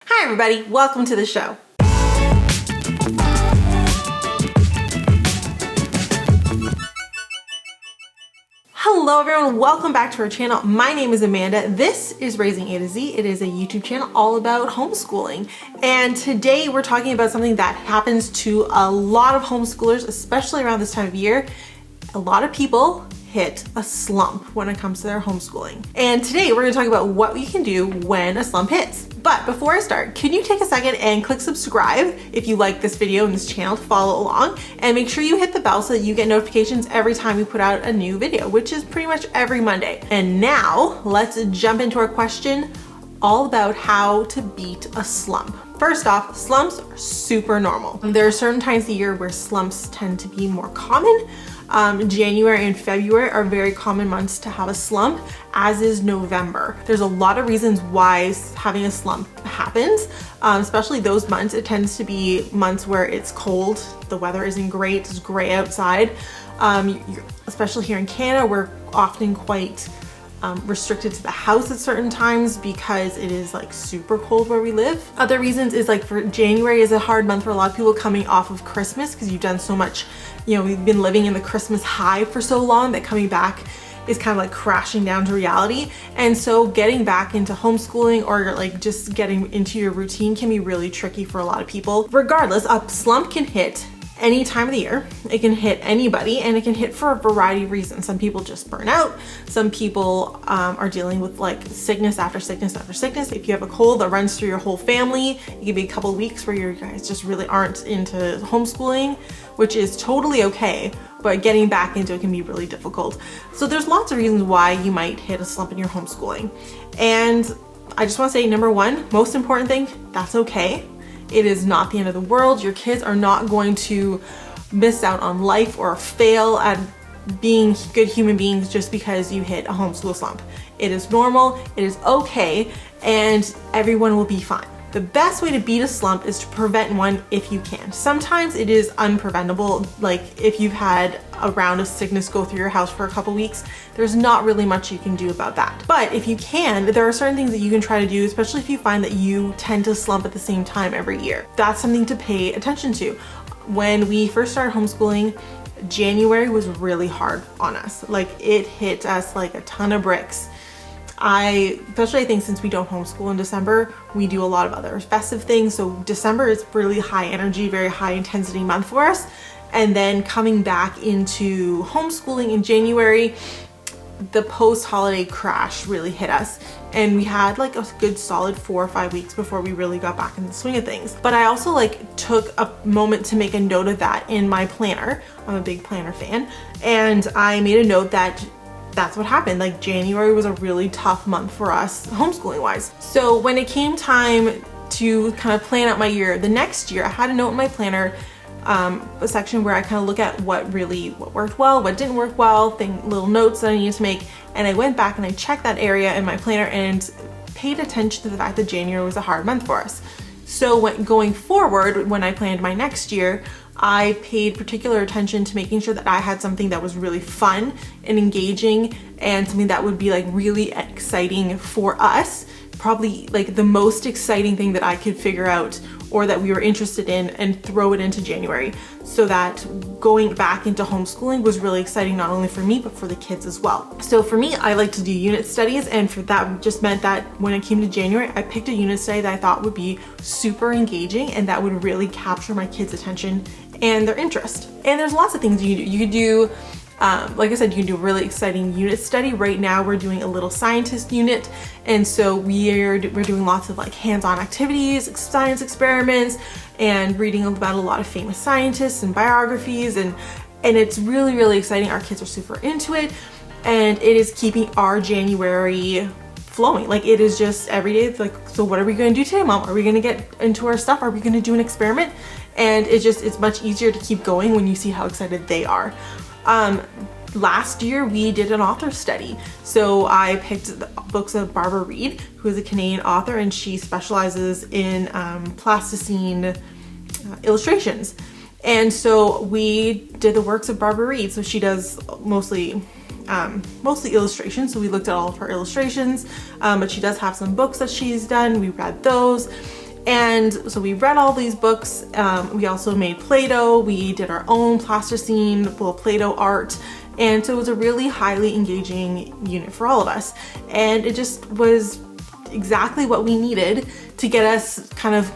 Hi everybody, welcome to the show. Hello everyone, welcome back to our channel. My name is Amanda. This is Raising A to Z. It is a YouTube channel all about homeschooling. And today we're talking about something that happens to a lot of homeschoolers, especially around this time of year. A lot of people hit a slump when it comes to their homeschooling. And today we're going to talk about what you can do when a slump hits. But before I start, can you take a second and click subscribe if you like this video and this channel to follow along, and make sure you hit the bell so that you get notifications every time we put out a new video, which is pretty much every Monday. And now let's jump into our question all about how to beat a slump. First off, slumps are super normal. There are certain times of the year where slumps tend to be more common. January and February are very common months to have a slump, as is November. There's a lot of reasons why having a slump happens, especially those months. It tends to be months where it's cold, the weather isn't great, it's gray outside. Especially here in Canada, we're often quite restricted to the house at certain times because it is like super cold where we live. Other reasons is like for January is a hard month for a lot of people coming off of Christmas because you've done so much, we've been living in the Christmas high for so long that coming back is kind of like crashing down to reality. And so getting back into homeschooling or like just getting into your routine can be really tricky for a lot of people. Regardless, a slump can hit any time of the year. It can hit anybody, and it can hit for a variety of reasons. Some people just burn out. Some people are dealing with like sickness after sickness after sickness. If you have a cold that runs through your whole family, it could be a couple of weeks where you guys just really aren't into homeschooling, which is totally okay, but getting back into it can be really difficult. So there's lots of reasons why you might hit a slump in your homeschooling. And I just want to say, number one, most important thing, that's okay. It is not the end of the world. Your kids are not going to miss out on life or fail at being good human beings just because you hit a homeschool slump. It is normal, it is okay, and everyone will be fine. The best way to beat a slump is to prevent one if you can. Sometimes it is unpreventable, like if you've had a round of sickness go through your house for a couple weeks, there's not really much you can do about that. But if you can, there are certain things that you can try to do, especially if you find that you tend to slump at the same time every year. That's something to pay attention to. When we first started homeschooling, January was really hard on us. Like it hit us like a ton of bricks. Especially I think since we don't homeschool in December, we do a lot of other festive things. So December is really high energy, very high intensity month for us. And then coming back into homeschooling in January, the post-holiday crash really hit us. And we had like a good solid 4 or 5 weeks before we really got back in the swing of things. But I also like took a moment to make a note of that in my planner. I'm a big planner fan. And I made a note that that's what happened. Like January was a really tough month for us homeschooling wise. So when it came time to kind of plan out my year, the next year I had a note in my planner, a section where I kind of look at what worked well, what didn't work well, little notes that I needed to make. And I went back and I checked that area in my planner and paid attention to the fact that January was a hard month for us. So going forward, when I planned my next year, I paid particular attention to making sure that I had something that was really fun and engaging and something that would be like really exciting for us. Probably like the most exciting thing that I could figure out or that we were interested in, and throw it into January, so that going back into homeschooling was really exciting, not only for me, but for the kids as well. So for me, I like to do unit studies, and for that just meant that when it came to January, I picked a unit study that I thought would be super engaging and that would really capture my kids' attention and their interest. And there's lots of things you can do. You could do like I said, you can do a really exciting unit study. Right now we're doing a little scientist unit, and so we're doing lots of like hands-on activities, science experiments, and reading about a lot of famous scientists and biographies, and it's really, really exciting. Our kids are super into it, and it is keeping our January flowing. Like it is just every day, it's like, so what are we going to do today, Mom? Are we going to get into our stuff? Are we going to do an experiment? And it's much easier to keep going when you see how excited they are. Last year we did an author study. So I picked the books of Barbara Reid, who is a Canadian author, and she specializes in plasticine illustrations. And so we did the works of Barbara Reid. So she does mostly illustrations. So we looked at all of her illustrations, but she does have some books that she's done. We read those. And so we read all these books. We also made Play-Doh. We did our own plasticine, little Play-Doh art. And so it was a really highly engaging unit for all of us. And it just was exactly what we needed to get us kind of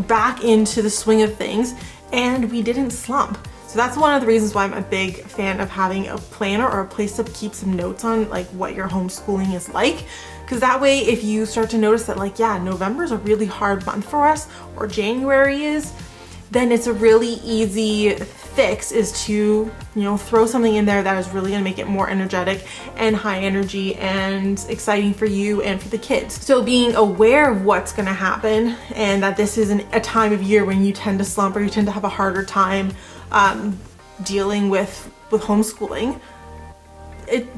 back into the swing of things, and we didn't slump. So that's one of the reasons why I'm a big fan of having a planner or a place to keep some notes on like what your homeschooling is like. Because that way, if you start to notice that like, yeah, November is a really hard month for us, or January is, then it's a really easy fix is to, you know, throw something in there that is really gonna make it more energetic and high energy and exciting for you and for the kids. So being aware of what's gonna happen and that this is a time of year when you tend to slump or you tend to have a harder time dealing with homeschooling,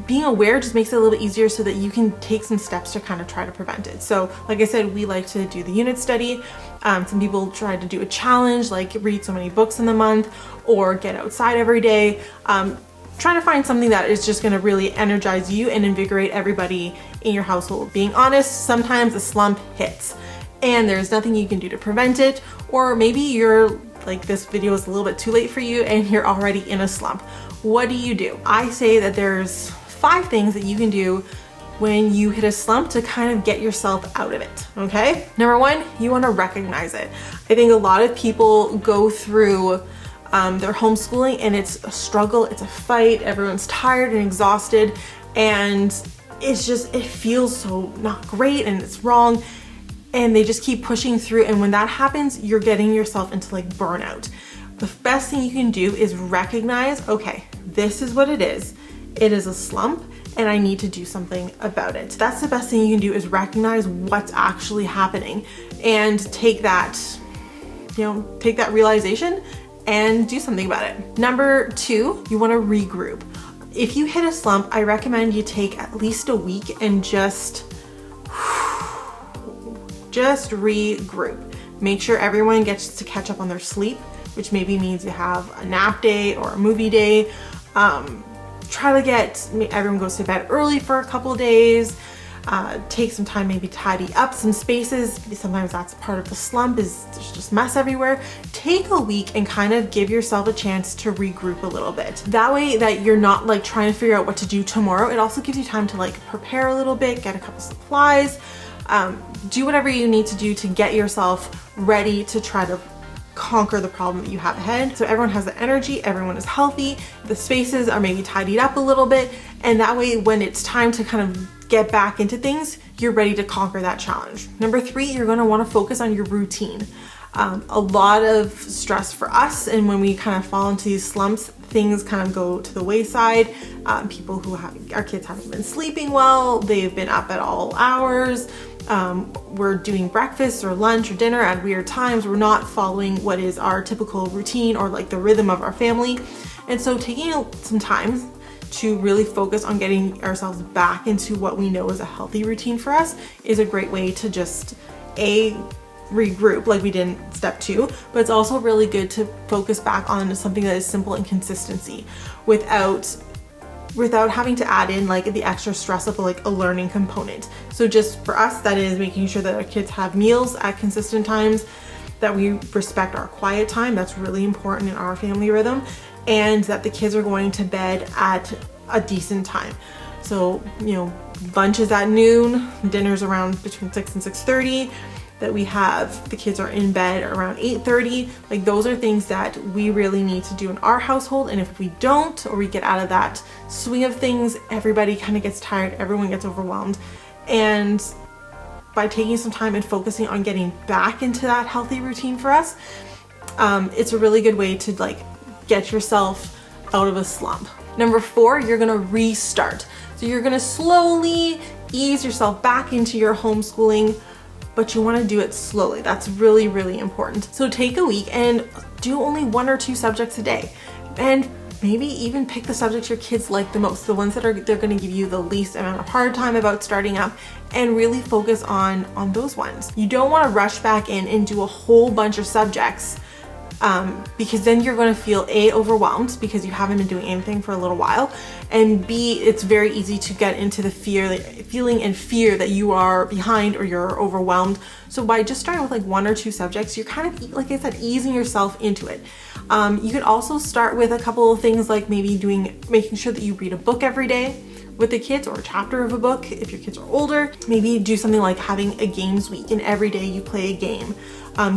being aware just makes it a little bit easier so that you can take some steps to kind of try to prevent it. So like I said, we like to do the unit study. Some people try to do a challenge, like read so many books in the month or get outside every day. Trying to find something that is just gonna really energize you and invigorate everybody in your household. Being honest, sometimes a slump hits and there's nothing you can do to prevent it, or maybe you're like, this video is a little bit too late for you and you're already in a slump. What do? I say that there's 5 things that you can do when you hit a slump to kind of get yourself out of it, okay? Number 1, you wanna recognize it. I think a lot of people go through their homeschooling and it's a struggle, it's a fight, everyone's tired and exhausted, and it's just, it feels so not great and it's wrong, and they just keep pushing through, and when that happens, you're getting yourself into like burnout. The best thing you can do is recognize, okay, this is what it is. It is a slump and I need to do something about it. That's the best thing you can do, is recognize what's actually happening and take that, you know, take that realization and do something about it. Number 2, you wanna regroup. If you hit a slump, I recommend you take at least a week and just regroup. Make sure everyone gets to catch up on their sleep, which maybe means you have a nap day or a movie day. Try to get, everyone goes to bed early for a couple of days. Take some time, maybe tidy up some spaces. Sometimes that's part of the slump, is there's just mess everywhere. Take a week and kind of give yourself a chance to regroup a little bit. That way that you're not like trying to figure out what to do tomorrow. It also gives you time to like prepare a little bit, get a couple supplies, do whatever you need to do to get yourself ready to try to conquer the problem that you have ahead. So everyone has the energy, everyone is healthy, the spaces are maybe tidied up a little bit, and that way when it's time to kind of get back into things, you're ready to conquer that challenge. Number 3, you're gonna wanna focus on your routine. A lot of stress for us, and when we kind of fall into these slumps, things kind of go to the wayside. People who our kids haven't been sleeping well, they've been up at all hours, we're doing breakfast or lunch or dinner at weird times, we're not following what is our typical routine or like the rhythm of our family. And so taking some time to really focus on getting ourselves back into what we know is a healthy routine for us is a great way to just regroup like we did in step 2, but it's also really good to focus back on something that is simple and consistency without having to add in like the extra stress of like a learning component. So just for us, that is making sure that our kids have meals at consistent times, that we respect our quiet time. That's really important in our family rhythm, and that the kids are going to bed at a decent time. So, you know, lunch is at noon, dinner's around between 6 and 6:30, that we have the kids are in bed around 8:30. Like, those are things that we really need to do in our household, and if we don't, or we get out of that swing of things, everybody kind of gets tired, everyone gets overwhelmed. And by taking some time and focusing on getting back into that healthy routine for us, it's a really good way to like get yourself out of a slump. Number 4, you're gonna restart. So you're gonna slowly ease yourself back into your homeschooling, but you wanna do it slowly. That's really, really important. So take a week and do only 1 or 2 subjects a day. And maybe even pick the subjects your kids like the most, the ones that they're gonna give you the least amount of hard time about starting up, and really focus on those ones. You don't wanna rush back in and do a whole bunch of subjects because then you're going to feel A, overwhelmed because you haven't been doing anything for a little while, and B, it's very easy to get into the feeling and fear that you are behind or you're overwhelmed. So by just starting with like 1 or 2 subjects, you're kind of, like I said, easing yourself into it. You could also start with a couple of things like maybe making sure that you read a book every day with the kids, or a chapter of a book if your kids are older. Maybe do something like having a games week and every day you play a game.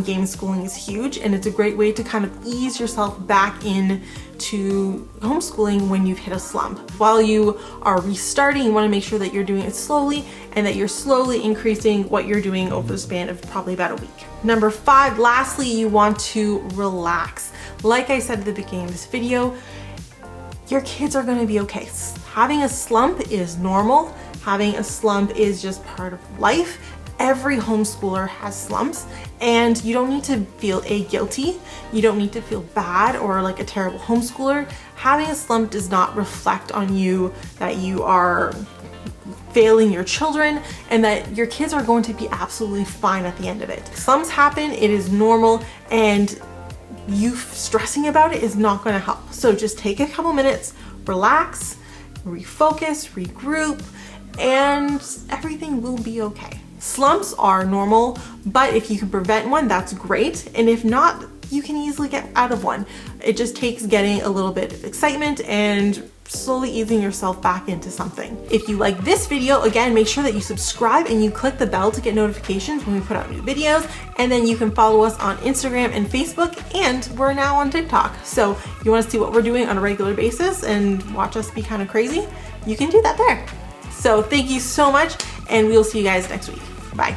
Game schooling is huge, and it's a great way to kind of ease yourself back in to homeschooling when you've hit a slump. While you are restarting, you want to make sure that you're doing it slowly and that you're slowly increasing what you're doing over the span of probably about a week. Number 5, lastly, you want to relax. Like I said at the beginning of this video, your kids are going to be okay. Having a slump is normal. Having a slump is just part of life. Every homeschooler has slumps, and you don't need to feel guilty. You don't need to feel bad or like a terrible homeschooler. Having a slump does not reflect on you that you are failing your children, and that your kids are going to be absolutely fine at the end of it. Slumps happen, it is normal, and you stressing about it is not going to help. So just take a couple minutes, relax, refocus, regroup, and everything will be okay. Slumps are normal, but if you can prevent one, that's great. And if not, you can easily get out of one. It just takes getting a little bit of excitement and slowly easing yourself back into something. If you like this video, again, make sure that you subscribe and you click the bell to get notifications when we put out new videos. And then you can follow us on Instagram and Facebook, and we're now on TikTok. So if you want to see what we're doing on a regular basis and watch us be kind of crazy, you can do that there. So thank you so much, and we'll see you guys next week. Bye.